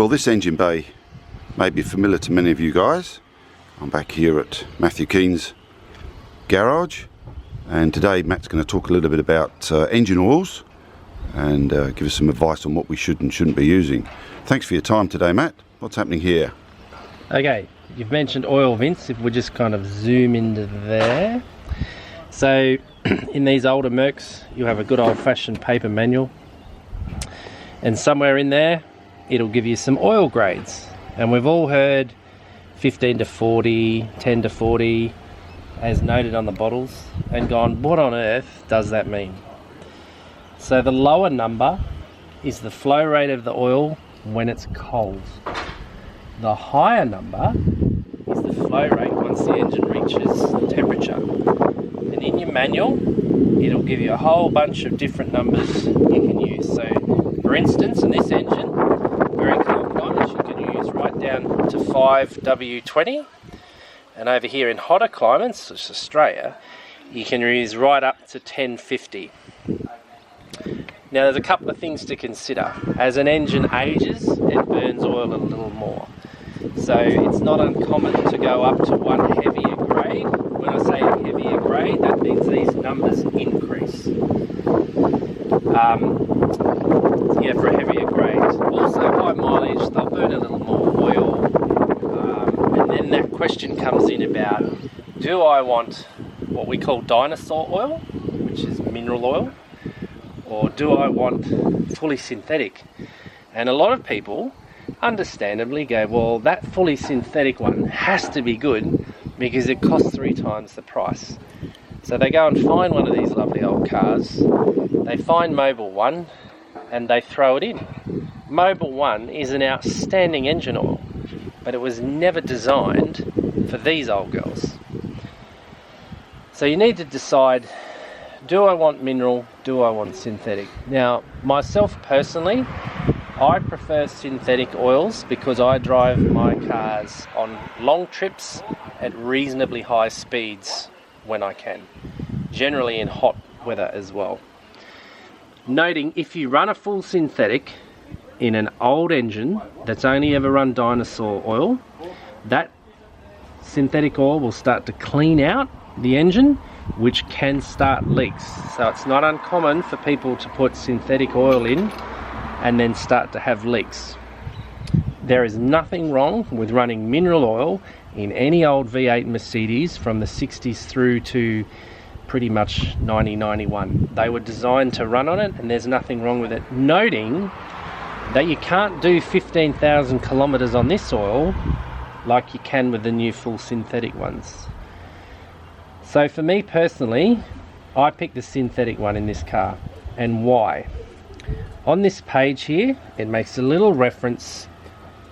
Well, this engine bay may be familiar to many of you guys. I'm back here at Matthew Keen's garage, and today Matt's going to talk a little bit about engine oils and give us some advice on what we should and shouldn't be using. Thanks for your time today, Matt. What's happening here? Okay, you've mentioned oil, Vince. If we just kind of zoom into there. So in these older Mercs, you have a good old-fashioned paper manual, and somewhere in there it'll give you some oil grades, and we've all heard 15 to 40, 10 to 40 as noted on the bottles, and gone, what on earth does that mean? So the lower number is the flow rate of the oil when it's cold. The higher number is the flow rate once the engine reaches temperature. And in your manual, it'll give you a whole bunch of different numbers you can use. So for instance, in this engine, very cold climates, you can use right down to 5W20. And over here in hotter climates, which is Australia, you can use right up to 1050. Now there's a couple of things to consider. As an engine ages, it burns oil a little more. So it's not uncommon to go up to one heavier grade. When I say a heavier grade, that means these numbers increase. Yeah, for a heavier grade. Also, high mileage, they'll burn a little more oil. And then that question comes in about, do I want what we call dinosaur oil, which is mineral oil, or do I want fully synthetic? And a lot of people understandably go, well, that fully synthetic one has to be good because it costs 3 times the price. So they go and find one of these lovely old cars, they find Mobil 1 and they throw it in. Mobil 1 is an outstanding engine oil, but it was never designed for these old girls. So you need to decide, do I want mineral, do I want synthetic? Now, myself personally, I prefer synthetic oils because I drive my cars on long trips at reasonably high speeds when I can, generally in hot weather as well. Noting, if you run a full synthetic in an old engine that's only ever run dinosaur oil, that synthetic oil will start to clean out the engine, which can start leaks. So it's not uncommon for people to put synthetic oil in and then start to have leaks. There is nothing wrong with running mineral oil in any old V8 Mercedes from the 60s through to pretty much 1991. They were designed to run on it, and there's nothing wrong with it. Noting that you can't do 15,000 kilometers on this oil like you can with the new full synthetic ones. So for me personally, I picked the synthetic one in this car. And why? On this page here, it makes a little reference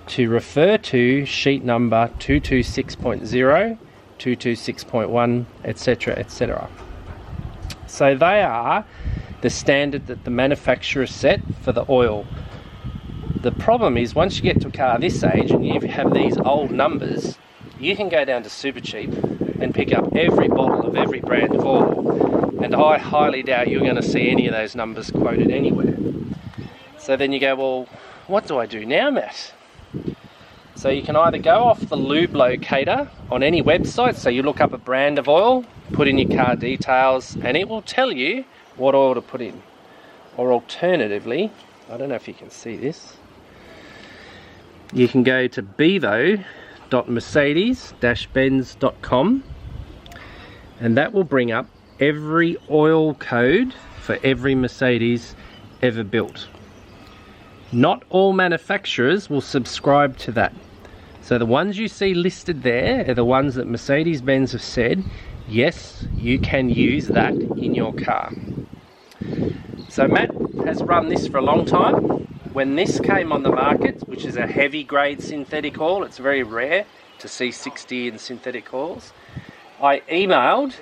to refer to sheet number 226.0, 226.1, etc., etc. So they are the standard that the manufacturer set for the oil. The problem is, once you get to a car this age and you have these old numbers, you can go down to Supercheap and pick up every bottle of every brand of oil, and I highly doubt you're going to see any of those numbers quoted anywhere. So then you go, well, what do I do now, Matt? So you can either go off the lube locator on any website, so you look up a brand of oil, put in your car details, and it will tell you what oil to put in. Or alternatively, I don't know if you can see this, you can go to bevo.mercedes-benz.com, and that will bring up every oil code for every Mercedes ever built. Not all manufacturers will subscribe to that. So the ones you see listed there are the ones that Mercedes-Benz have said, yes, you can use that in your car. So Matt has run this for a long time. When this came on the market, which is a heavy grade synthetic oil, it's very rare to see 60 in synthetic oils, I emailed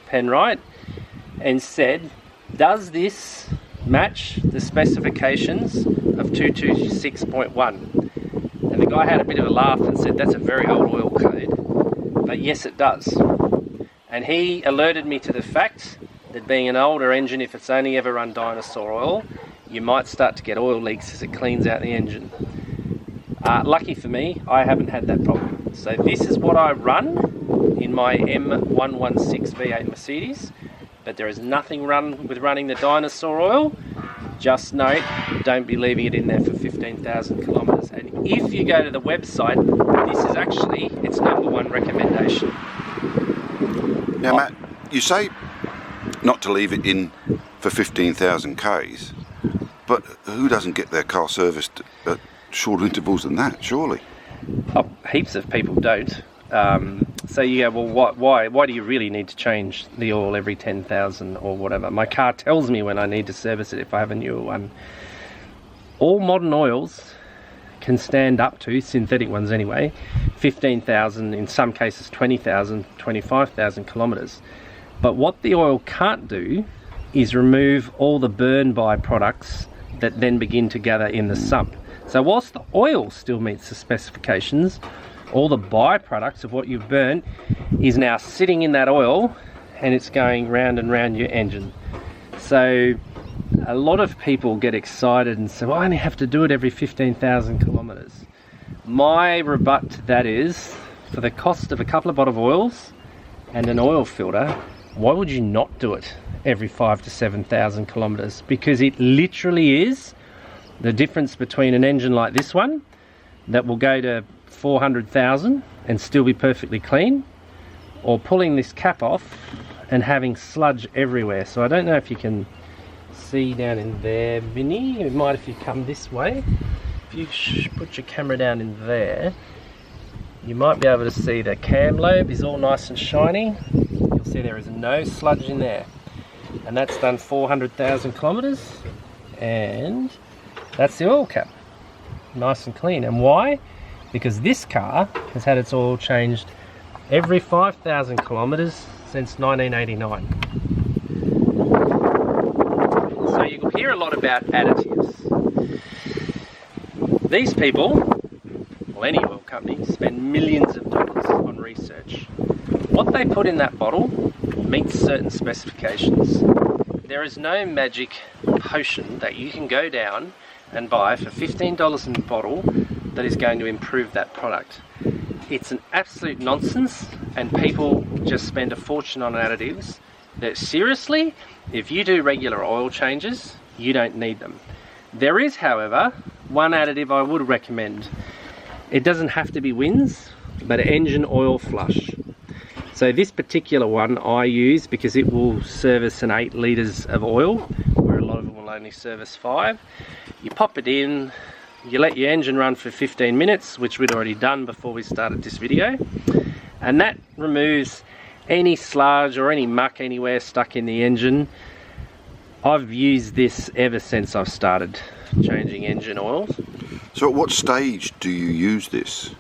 Penrite and said, does this match the specifications of 226.1? And the guy had a bit of a laugh and said, that's a very old oil code. But yes, it does. And he alerted me to the fact that being an older engine, if it's only ever run dinosaur oil, you might start to get oil leaks as it cleans out the engine. Lucky for me, I haven't had that problem. So this is what I run in my M116 V8 Mercedes, but there is nothing wrong with running the dinosaur oil. Just note, don't be leaving it in there for 15,000 kilometers. And if you go to the website, this is actually its #1 recommendation. Now, Matt, you say not to leave it in for 15,000 Ks, but who doesn't get their car serviced at shorter intervals than that, surely? Oh, heaps of people don't. So you go, well, why do you really need to change the oil every 10,000 or whatever? My car tells me when I need to service it if I have a newer one. All modern oils can stand up to, synthetic ones anyway, 15,000, in some cases 20,000, 25,000 kilometers. But what the oil can't do is remove all the burn byproducts that then begin to gather in the sump. So whilst the oil still meets the specifications, all the byproducts of what you've burnt is now sitting in that oil and it's going round and round your engine. So a lot of people get excited and say, well, I only have to do it every 15,000 kilometers. My rebut to that is, for the cost of a couple of bottle of oils and an oil filter, why would you not do it every 5,000 to 7,000 kilometers? Because it literally is the difference between an engine like this one that will go to 400,000 and still be perfectly clean, or pulling this cap off and having sludge everywhere. So I don't know if you can see down in there, Vinny. You might if you come this way. If you put your camera down in there, you might be able to see the cam lobe is all nice and shiny. You'll see there is no sludge in there. And that's done 400,000 kilometers. And that's the oil cap. Nice and clean. And why? Because this car has had its oil changed every 5,000 kilometers since 1989. So you'll hear a lot about additives. These people, well, any oil company, spend millions of dollars on research. What they put in that bottle meets certain specifications. There is no magic potion that you can go down and buy for $15 in a bottle that is going to improve that product. It's an absolute nonsense, and people just spend a fortune on additives that, seriously, if you do regular oil changes, you don't need them. There is, however, one additive I would recommend. It doesn't have to be WINS, but engine oil flush. So this particular one I use because it will service an 8 litres of oil, where a lot of them will only service 5. You pop it in, you let your engine run for 15 minutes, which we'd already done before we started this video, and that removes any sludge or any muck anywhere stuck in the engine. I've used this ever since I've started changing engine oils. So at what stage do you use this?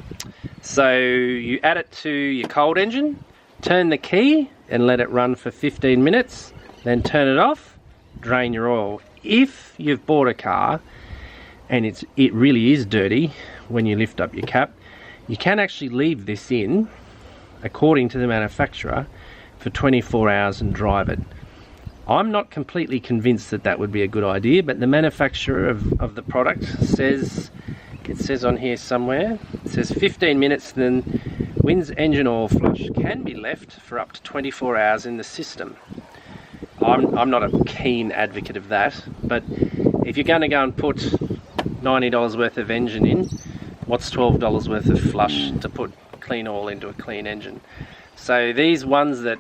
So you add it to your cold engine, turn the key and let it run for 15 minutes, then turn it off, drain your oil. If you've bought a car and it really is dirty when you lift up your cap, you can actually leave this in, according to the manufacturer, for 24 hours and drive it. I'm not completely convinced that that would be a good idea, but the manufacturer of the product says, it says on here somewhere, it says 15 minutes, then WINS engine oil flush can be left for up to 24 hours in the system. I'm not a keen advocate of that, but if you're going to go and put $90 worth of engine in, what's $12 worth of flush to put clean oil into a clean engine? So these ones that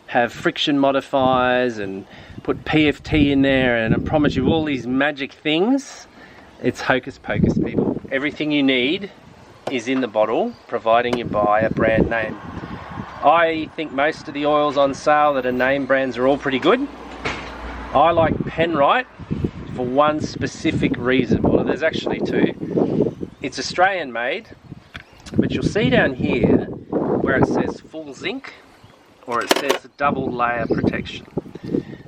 have friction modifiers and put PFT in there and I promise you all these magic things, it's hocus pocus, people. Everything you need is in the bottle, providing you buy a brand name. I think most of the oils on sale that are name brands are all pretty good. I like Penrite for one specific reason. Well, there's actually two. It's Australian made, but you'll see down here where it says full zinc, or it says double layer protection.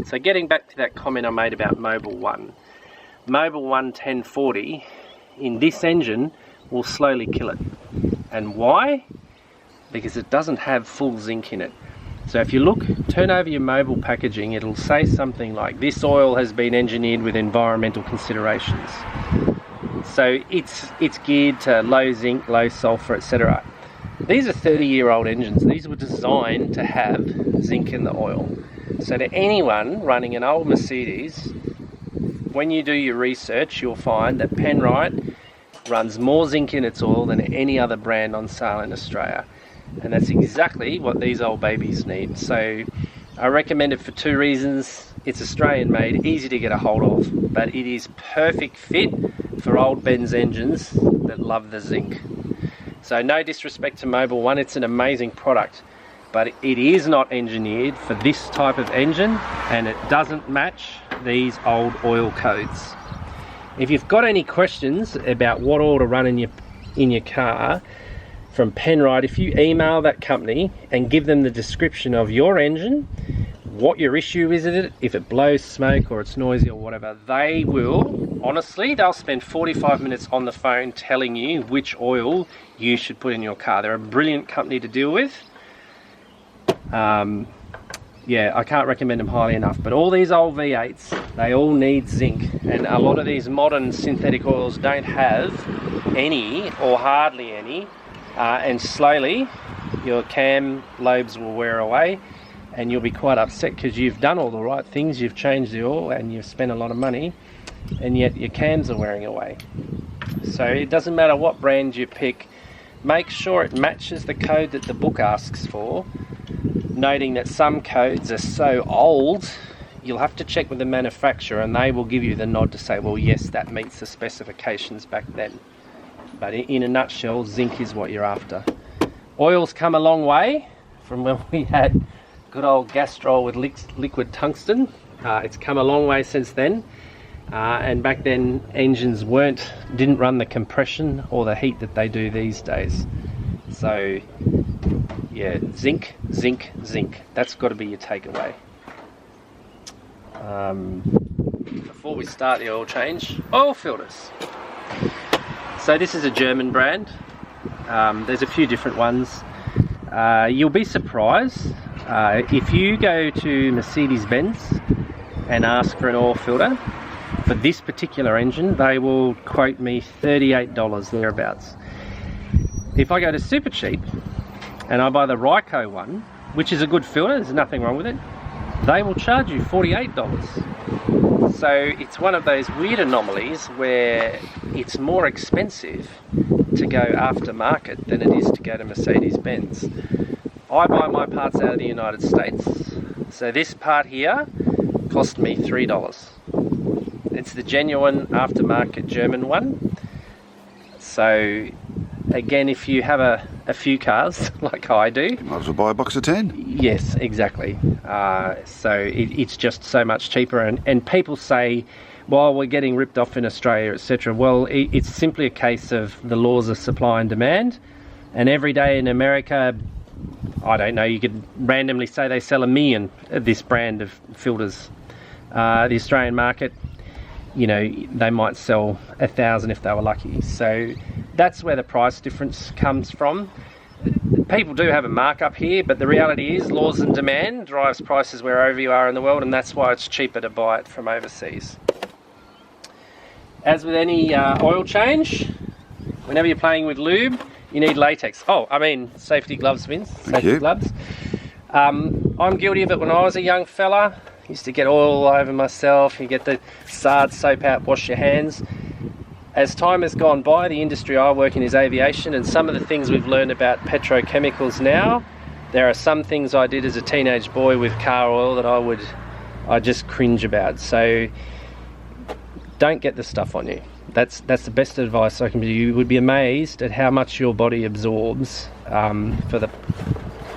So getting back to that comment I made about Mobil 1. Mobil 1 1040 in this engine will slowly kill it. And why? Because it doesn't have full zinc in it. So if you look, turn over your Mobil packaging, it'll say something like, this oil has been engineered with environmental considerations. So it's geared to low zinc, low sulfur, etc. These are 30-year-old engines. These were designed to have zinc in the oil. So to anyone running an old Mercedes, when you do your research, you'll find that Penrite runs more zinc in its oil than any other brand on sale in Australia. And that's exactly what these old babies need. So I recommend it for 2 reasons. It's Australian made, easy to get a hold of, but it is perfect fit for old Benz engines that love the zinc. So no disrespect to Mobil One, it's an amazing product, but it is not engineered for this type of engine, and it doesn't match these old oil codes. If you've got any questions about what oil to run in your car from Penrite, if you email that company and give them the description of your engine, what your issue is with it, if it blows smoke or it's noisy or whatever, they will, honestly, they'll spend 45 minutes on the phone telling you which oil you should put in your car. They're a brilliant company to deal with. Yeah, I can't recommend them highly enough. But all these old V8s, they all need zinc, and a lot of these modern synthetic oils don't have any or hardly any, and slowly your cam lobes will wear away, and you'll be quite upset because you've done all the right things, you've changed the oil and you've spent a lot of money, and yet your cams are wearing away. So it doesn't matter what brand you pick, make sure it matches the code that the book asks for, noting that some codes are so old you'll have to check with the manufacturer and they will give you the nod to say, well, yes, that meets the specifications back then. But in a nutshell, zinc is what you're after. Oil's come a long way from when we had good old Gastrol with liquid tungsten. It's come a long way since then, and back then engines didn't run the compression or the heat that they do these days. So yeah, zinc, zinc, zinc. That's got to be your takeaway. Before we start the oil change, oil filters. So this is a German brand. There's a few different ones. You'll be surprised if you go to Mercedes-Benz and ask for an oil filter for this particular engine, they will quote me $38 thereabouts. If I go to Supercheap and I buy the Ryco one, which is a good filter, there's nothing wrong with it, they will charge you $48. So it's one of those weird anomalies where it's more expensive to go aftermarket than it is to go to Mercedes-Benz. I buy my parts out of the United States, so this part here cost me $3. It's the genuine aftermarket German one. So again, if you have a few cars like I do, might as well buy a box of 10. Yes, exactly. So it's just so much cheaper, and people say, well, we're getting ripped off in Australia, etc. Well, it's simply a case of the laws of supply and demand, and every day in America, I don't know, you could randomly say they sell 1 million of this brand of filters. The Australian market, you know, they might sell 1,000 if they were lucky. So that's where the price difference comes from. People do have a markup here, but the reality is laws and demand drives prices wherever you are in the world, and that's why it's cheaper to buy it from overseas. As with any oil change, whenever you're playing with lube, you need latex. Oh, I mean safety gloves, Vince. Safety gloves. I'm guilty of it when I was a young fella. Used to get oil all over myself. You get the Sard soap out, wash your hands. As time has gone by, the industry I work in is aviation, and some of the things we've learned about petrochemicals now, there are some things I did as a teenage boy with car oil that I just cringe about. So don't get the stuff on you. That's the best advice I can give you. You would be amazed at how much your body absorbs for the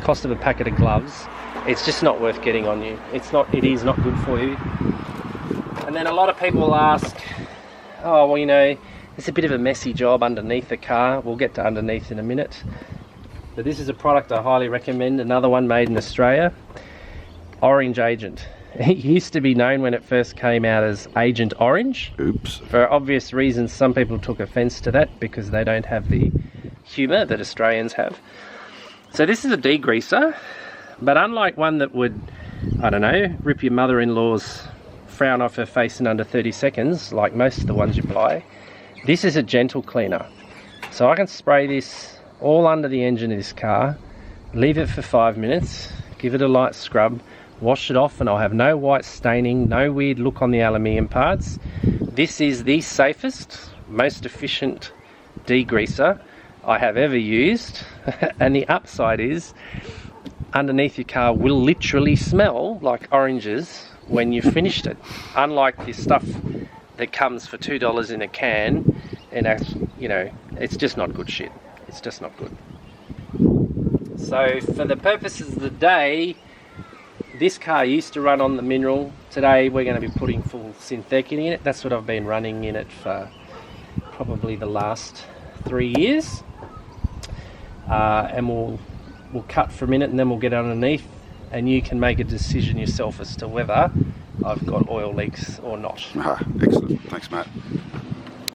cost of a packet of gloves. It's just not worth getting on you. It is not good for you. And then a lot of people will ask, oh, well, you know, it's a bit of a messy job underneath the car. We'll get to underneath in a minute. But this is a product I highly recommend, another one made in Australia. Orange Agent. It used to be known when it first came out as Agent Orange. Oops. For obvious reasons, some people took offence to that because they don't have the humour that Australians have. So this is a degreaser, but unlike one that would, I don't know, rip your mother-in-law's frown off her face in under 30 seconds, like most of the ones you buy, This is a gentle cleaner. So I can spray this all under the engine of this car, leave it for 5 minutes, give it a light scrub, wash it off, and I'll have no white staining, no weird look on the aluminium parts. This is the safest, most efficient degreaser I have ever used. And the upside is, underneath your car will literally smell like oranges when you've finished it. Unlike this stuff that comes for $2 in a can, and you know, it's just not good shit. It's just not good. So for the purposes of the day, this car used to run on the mineral. Today we're going to be putting full synthetic in it. That's what I've been running in it for probably the last 3 years. And we'll cut for a minute and then we'll get underneath, and you can make a decision yourself as to whether I've got oil leaks or not. Excellent. Thanks, Matt.